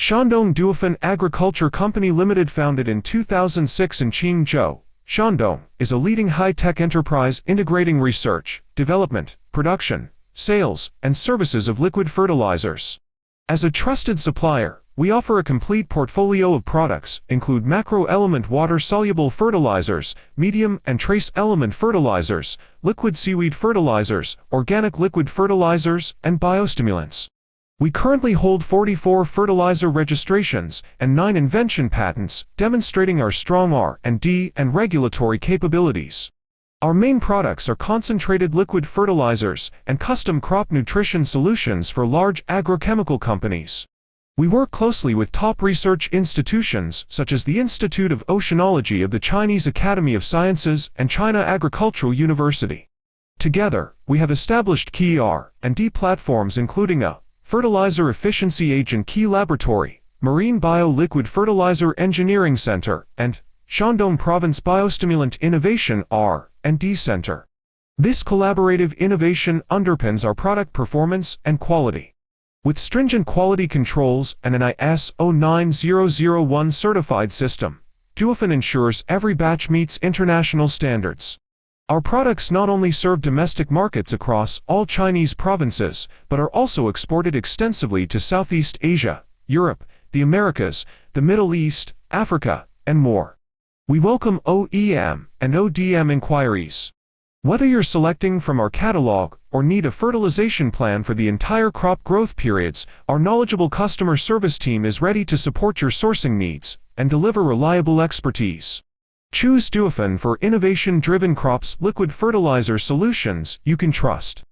Shandong Duofen Agriculture Company Limited, founded in 2006 in Qingzhou, Shandong, is a leading high-tech enterprise integrating research, development, production, sales, and services of liquid fertilizers. As a trusted supplier, we offer a complete portfolio of products, include macro-element water-soluble fertilizers, medium and trace element fertilizers, liquid seaweed fertilizers, organic liquid fertilizers, and biostimulants. We currently hold 44 fertilizer registrations and 9 invention patents, demonstrating our strong R&D and regulatory capabilities. Our main products are concentrated liquid fertilizers and custom crop nutrition solutions for large agrochemical companies. We work closely with top research institutions such as the Institute of Oceanology of the Chinese Academy of Sciences and China Agricultural University. Together, we have established key R&D platforms including a Fertilizer Efficiency Agent Key Laboratory, Marine Bio-Liquid Fertilizer Engineering Center, and Shandong Province Biostimulant Innovation R&D Center. This collaborative innovation underpins our product performance and quality. With stringent quality controls and an ISO 9001 certified system, Duofen ensures every batch meets international standards. Our products not only serve domestic markets across all Chinese provinces, but are also exported extensively to Southeast Asia, Europe, the Americas, the Middle East, Africa, and more. We welcome OEM and ODM inquiries. Whether you're selecting from our catalog or need a fertilization plan for the entire crop growth periods, our knowledgeable customer service team is ready to support your sourcing needs and deliver reliable expertise. Choose Duofen for innovation-driven crops liquid fertilizer solutions you can trust.